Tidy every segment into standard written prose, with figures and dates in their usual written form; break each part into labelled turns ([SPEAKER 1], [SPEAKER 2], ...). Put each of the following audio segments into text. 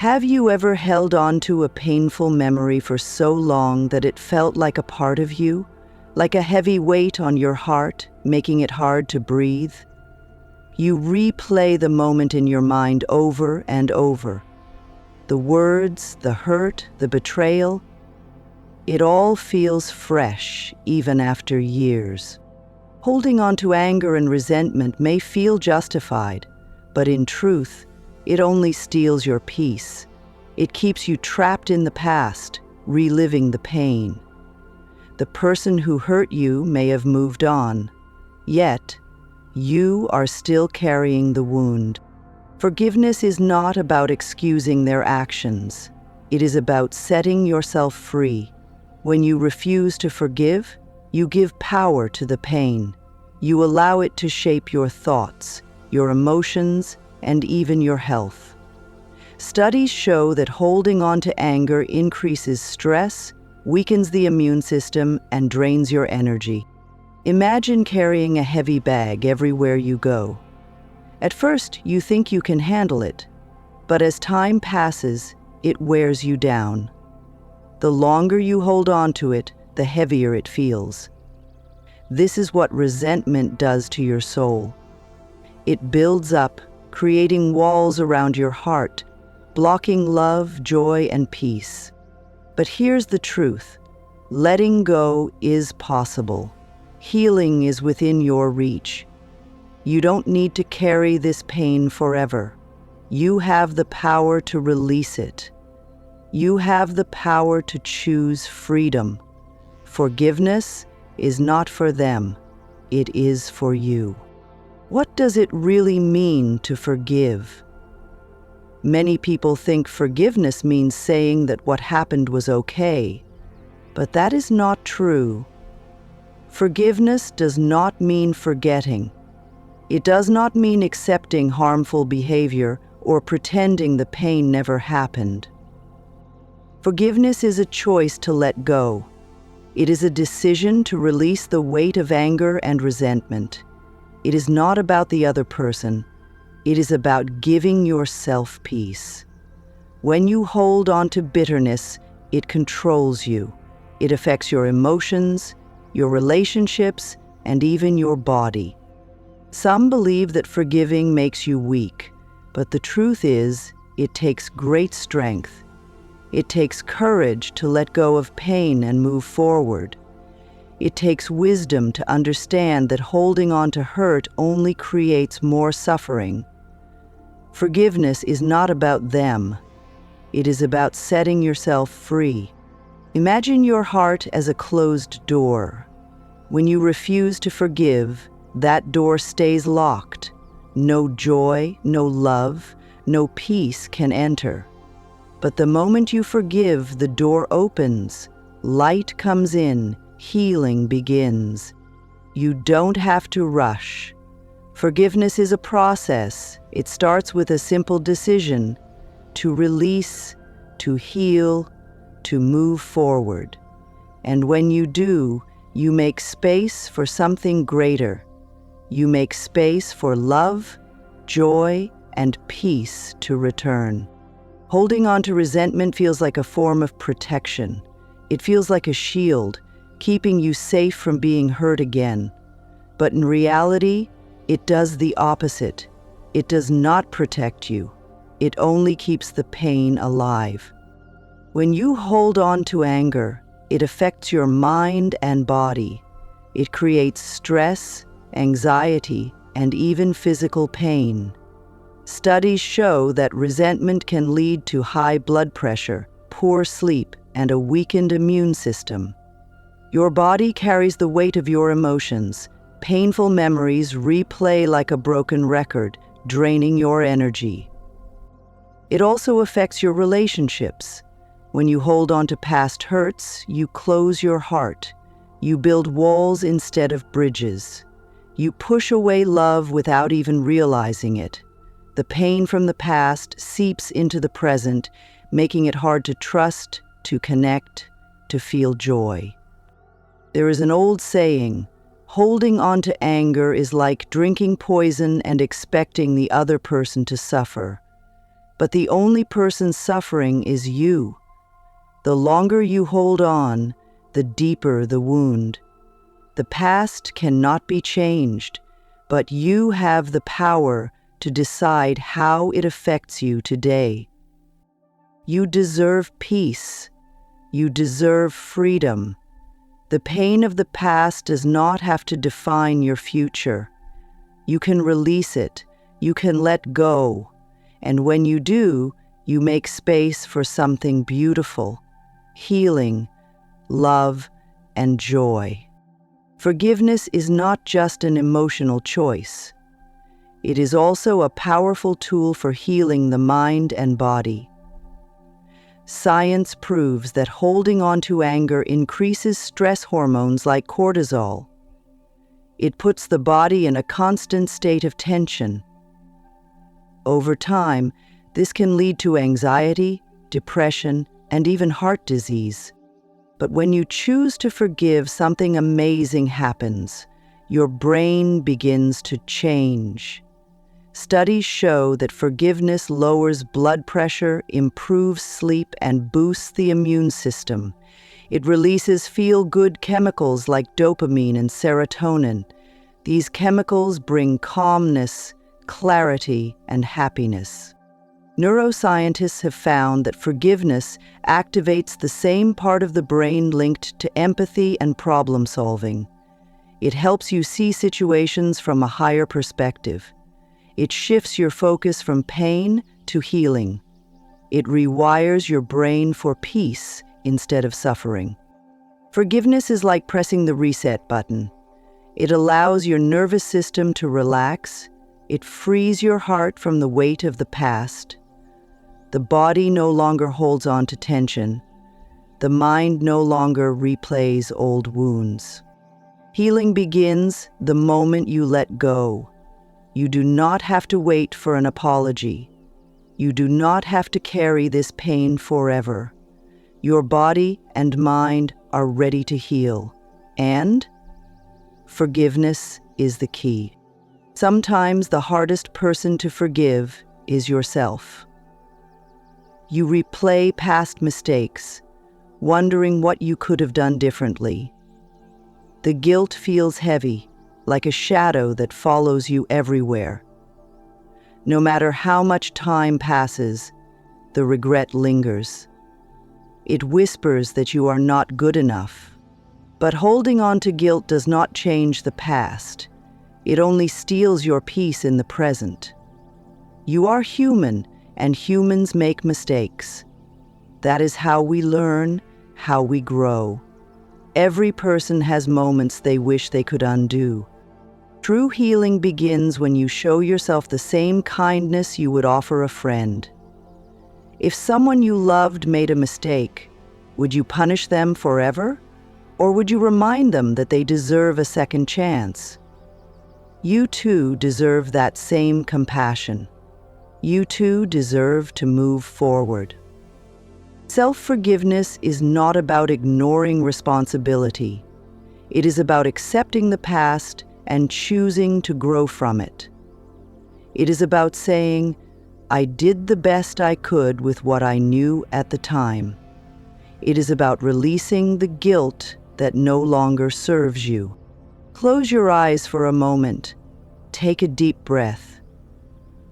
[SPEAKER 1] Have you ever held on to a painful memory for so long that it felt like a part of you, like a heavy weight on your heart, making it hard to breathe? You replay the moment in your mind over and over. The words, the hurt, the betrayal, it all feels fresh, even after years. Holding on to anger and resentment may feel justified, but in truth, it only steals your peace. It keeps you trapped in the past, reliving the pain. The person who hurt you may have moved on, yet you are still carrying the wound. Forgiveness is not about excusing their actions. It is about setting yourself free. When you refuse to forgive, you give power to the pain. You allow it to shape your thoughts, your emotions, and even your health. Studies show that holding on to anger increases stress, weakens the immune system, and drains your energy. Imagine carrying a heavy bag everywhere you go. At first, you think you can handle it, but as time passes, it wears you down. The longer you hold on to it, the heavier it feels. This is what resentment does to your soul. It builds up, creating walls around your heart, blocking love, joy, and peace. But here's the truth. Letting go is possible. Healing is within your reach. You don't need to carry this pain forever. You have the power to release it. You have the power to choose freedom. Forgiveness is not for them. It is for you. What does it really mean to forgive? Many people think forgiveness means saying that what happened was okay, but that is not true. Forgiveness does not mean forgetting. It does not mean accepting harmful behavior or pretending the pain never happened. Forgiveness is a choice to let go. It is a decision to release the weight of anger and resentment. It is not about the other person. It is about giving yourself peace. When you hold on to bitterness, it controls you. It affects your emotions, your relationships, and even your body. Some believe that forgiving makes you weak, but the truth is, it takes great strength. It takes courage to let go of pain and move forward. It takes wisdom to understand that holding on to hurt only creates more suffering. Forgiveness is not about them. It is about setting yourself free. Imagine your heart as a closed door. When you refuse to forgive, that door stays locked. No joy, no love, no peace can enter. But the moment you forgive, the door opens. Light comes in. Healing begins. You don't have to rush. Forgiveness is a process. It starts with a simple decision to release, to heal, to move forward. And when you do, you make space for something greater. You make space for love, joy, and peace to return. Holding on to resentment feels like a form of protection. It feels like a shield, keeping you safe from being hurt again. But in reality, it does the opposite. It does not protect you. It only keeps the pain alive. When you hold on to anger, it affects your mind and body. It creates stress, anxiety, and even physical pain. Studies show that resentment can lead to high blood pressure, poor sleep, and a weakened immune system. Your body carries the weight of your emotions. Painful memories replay like a broken record, draining your energy. It also affects your relationships. When you hold on to past hurts, you close your heart. You build walls instead of bridges. You push away love without even realizing it. The pain from the past seeps into the present, making it hard to trust, to connect, to feel joy. There is an old saying, holding on to anger is like drinking poison and expecting the other person to suffer. but the only person suffering is you. The longer you hold on, the deeper the wound. The past cannot be changed, but you have the power to decide how it affects you today. You deserve peace. You deserve freedom. The pain of the past does not have to define your future. You can release it. You can let go. And when you do, you make space for something beautiful, healing, love, and joy. Forgiveness is not just an emotional choice. It is also a powerful tool for healing the mind and body. Science proves that holding on to anger increases stress hormones like cortisol. It puts the body in a constant state of tension. Over time, this can lead to anxiety, depression, and even heart disease. But when you choose to forgive, something amazing happens. Your brain begins to change. Studies show that forgiveness lowers blood pressure, improves sleep, and boosts the immune system. It releases feel-good chemicals like dopamine and serotonin. These chemicals bring calmness, clarity, and happiness. Neuroscientists have found that forgiveness activates the same part of the brain linked to empathy and problem-solving. It helps you see situations from a higher perspective. It shifts your focus from pain to healing. It rewires your brain for peace instead of suffering. Forgiveness is like pressing the reset button. It allows your nervous system to relax. It frees your heart from the weight of the past. The body no longer holds on to tension. The mind no longer replays old wounds. Healing begins the moment you let go. You do not have to wait for an apology. You do not have to carry this pain forever. Your body and mind are ready to heal. And forgiveness is the key. Sometimes the hardest person to forgive is yourself. You replay past mistakes, wondering what you could have done differently. The guilt feels heavy, like a shadow that follows you everywhere. No matter how much time passes, the regret lingers. It whispers that you are not good enough. But holding on to guilt does not change the past. It only steals your peace in the present. You are human, and humans make mistakes. That is how we learn, how we grow. Every person has moments they wish they could undo. True healing begins when you show yourself the same kindness you would offer a friend. If someone you loved made a mistake, would you punish them forever? Or would you remind them that they deserve a second chance? You too deserve that same compassion. You too deserve to move forward. Self-forgiveness is not about ignoring responsibility. It is about accepting the past and choosing to grow from it. It is about saying, I did the best I could with what I knew at the time. It is about releasing the guilt that no longer serves you. Close your eyes for a moment. Take a deep breath.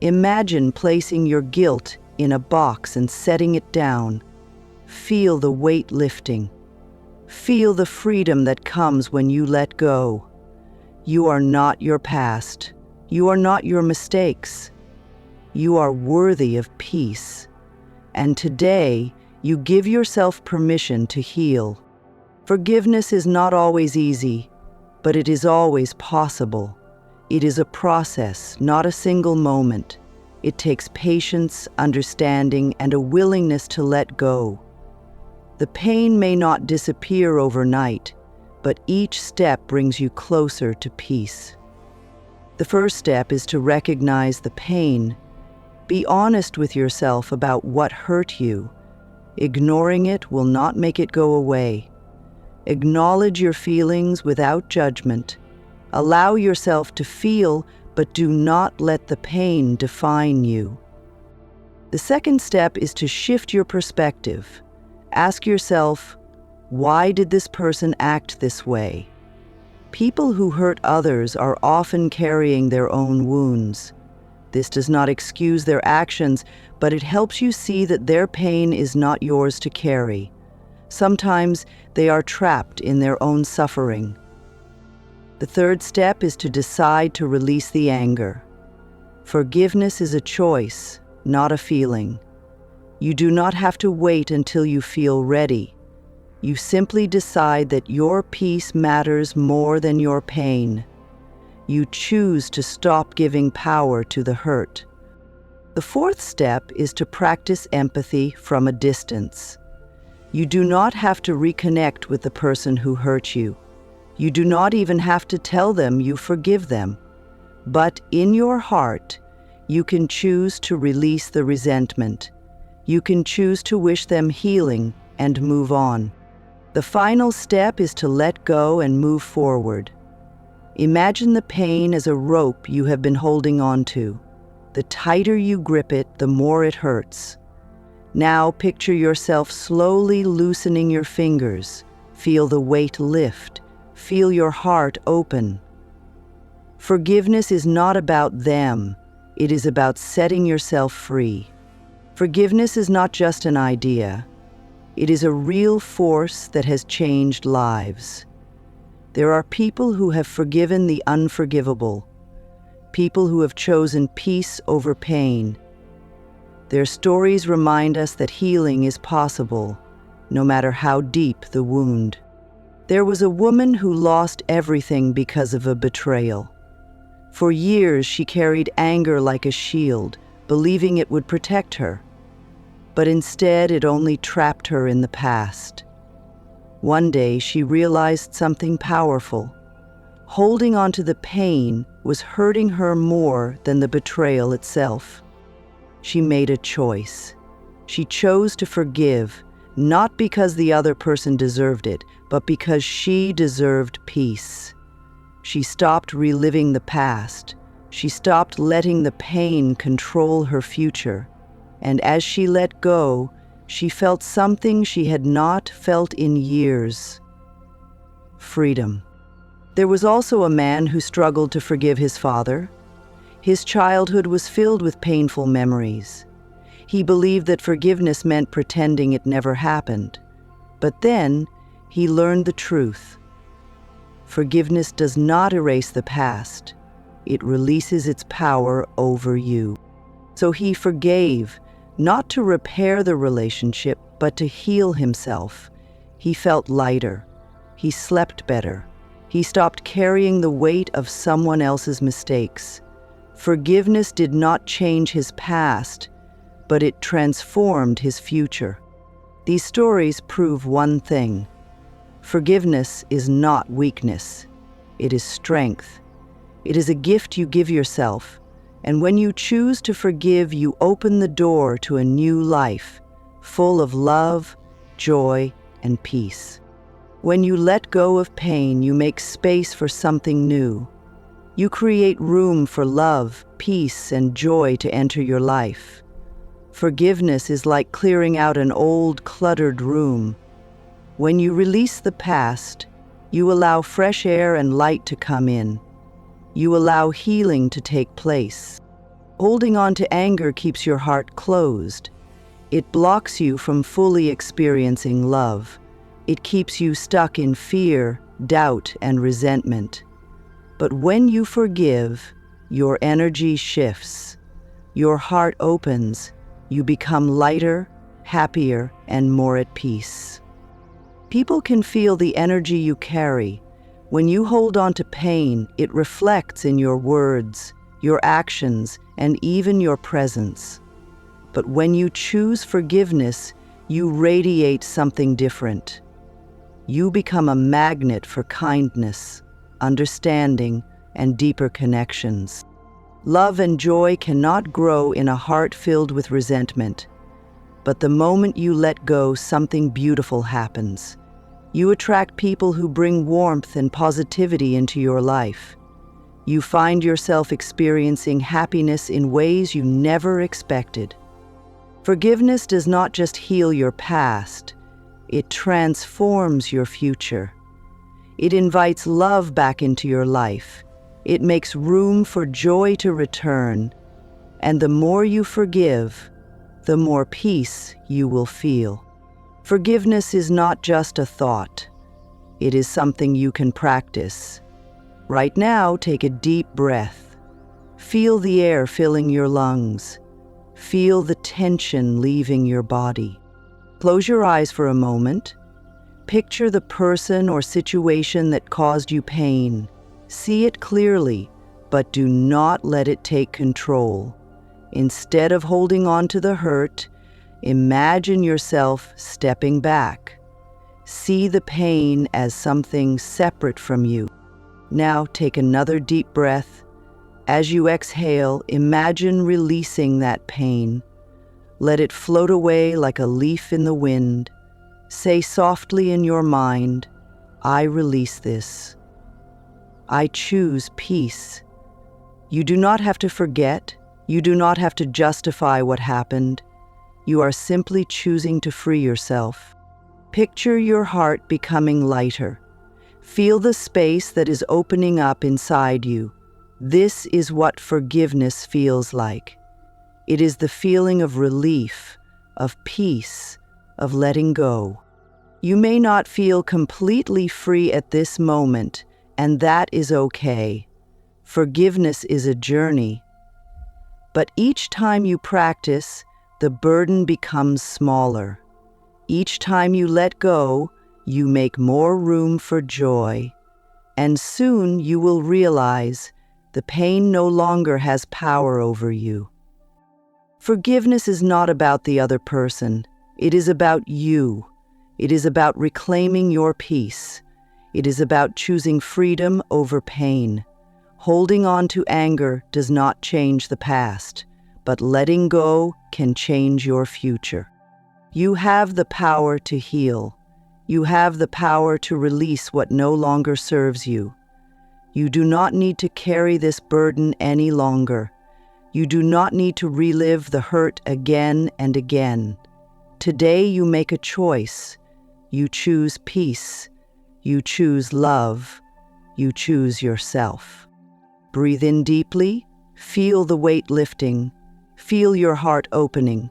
[SPEAKER 1] Imagine placing your guilt in a box and setting it down. Feel the weight lifting. Feel the freedom that comes when you let go. You are not your past. You are not your mistakes. You are worthy of peace. And today, you give yourself permission to heal. Forgiveness is not always easy, but it is always possible. It is a process, not a single moment. It takes patience, understanding, and a willingness to let go. The pain may not disappear overnight, but each step brings you closer to peace. The first step is to recognize the pain. Be honest with yourself about what hurt you. Ignoring it will not make it go away. Acknowledge your feelings without judgment. Allow yourself to feel, but do not let the pain define you. The second step is to shift your perspective. Ask yourself, why did this person act this way? People who hurt others are often carrying their own wounds. This does not excuse their actions, but it helps you see that their pain is not yours to carry. Sometimes they are trapped in their own suffering. The third step is to decide to release the anger. Forgiveness is a choice, not a feeling. You do not have to wait until you feel ready. You simply decide that your peace matters more than your pain. You choose to stop giving power to the hurt. The fourth step is to practice empathy from a distance. You do not have to reconnect with the person who hurt you. You do not even have to tell them you forgive them. But in your heart, you can choose to release the resentment. You can choose to wish them healing and move on. The final step is to let go and move forward. Imagine the pain as a rope you have been holding on to. The tighter you grip it, the more it hurts. Now picture yourself slowly loosening your fingers. Feel the weight lift. Feel your heart open. Forgiveness is not about them. It is about setting yourself free. Forgiveness is not just an idea. It is a real force that has changed lives. There are people who have forgiven the unforgivable, people who have chosen peace over pain. Their stories remind us that healing is possible, no matter how deep the wound. There was a woman who lost everything because of a betrayal. For years, she carried anger like a shield, believing it would protect her. But instead, it only trapped her in the past. One day, she realized something powerful. Holding on to the pain was hurting her more than the betrayal itself. She made a choice. She chose to forgive, not because the other person deserved it, but because she deserved peace. She stopped reliving the past. She stopped letting the pain control her future. And as she let go, she felt something she had not felt in years: freedom. There was also a man who struggled to forgive his father. His childhood was filled with painful memories. He believed that forgiveness meant pretending it never happened. But then, he learned the truth. Forgiveness does not erase the past. It releases its power over you. So he forgave, not to repair the relationship, but to heal himself. He felt lighter. He slept better. He stopped carrying the weight of someone else's mistakes. Forgiveness did not change his past, but it transformed his future. These stories prove one thing: forgiveness is not weakness. It is strength. It is a gift you give yourself. And when you choose to forgive, you open the door to a new life, full of love, joy, and peace. When you let go of pain, you make space for something new. You create room for love, peace, and joy to enter your life. Forgiveness is like clearing out an old, cluttered room. When you release the past, you allow fresh air and light to come in. You allow healing to take place. Holding on to anger keeps your heart closed. It blocks you from fully experiencing love. It keeps you stuck in fear, doubt, and resentment. But when you forgive, your energy shifts. Your heart opens. You become lighter, happier, and more at peace. People can feel the energy you carry. When you hold on to pain, it reflects in your words, your actions, and even your presence. But when you choose forgiveness, you radiate something different. You become a magnet for kindness, understanding, and deeper connections. Love and joy cannot grow in a heart filled with resentment. But the moment you let go, something beautiful happens. You attract people who bring warmth and positivity into your life. You find yourself experiencing happiness in ways you never expected. Forgiveness does not just heal your past, it transforms your future. It invites love back into your life. It makes room for joy to return. And the more you forgive, the more peace you will feel. Forgiveness is not just a thought. It is something you can practice. Right now, take a deep breath. Feel the air filling your lungs. Feel the tension leaving your body. Close your eyes for a moment. Picture the person or situation that caused you pain. See it clearly, but do not let it take control. Instead of holding on to the hurt, imagine yourself stepping back. See the pain as something separate from you. Now take another deep breath. As you exhale, imagine releasing that pain. Let it float away like a leaf in the wind. Say softly in your mind, I release this. I choose peace. You do not have to forget. You do not have to justify what happened. You are simply choosing to free yourself. Picture your heart becoming lighter. Feel the space that is opening up inside you. This is what forgiveness feels like. It is the feeling of relief, of peace, of letting go. You may not feel completely free at this moment, and that is okay. Forgiveness is a journey. But each time you practice, the burden becomes smaller. Each time you let go, you make more room for joy. And soon you will realize the pain no longer has power over you. Forgiveness is not about the other person. It is about you. It is about reclaiming your peace. It is about choosing freedom over pain. Holding on to anger does not change the past, but letting go can change your future. You have the power to heal. You have the power to release what no longer serves you. You do not need to carry this burden any longer. You do not need to relive the hurt again and again. Today you make a choice. You choose peace. You choose love. You choose yourself. Breathe in deeply. Feel the weight lifting. Feel your heart opening.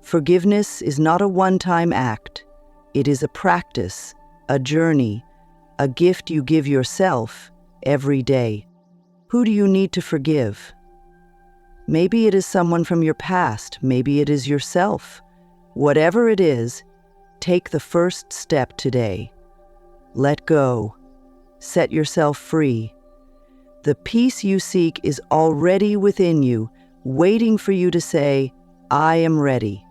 [SPEAKER 1] Forgiveness is not a one-time act. It is a practice, a journey, a gift you give yourself every day. Who do you need to forgive? Maybe it is someone from your past. Maybe it is yourself. Whatever it is, take the first step today. Let go. Set yourself free. The peace you seek is already within you, waiting for you to say, I am ready.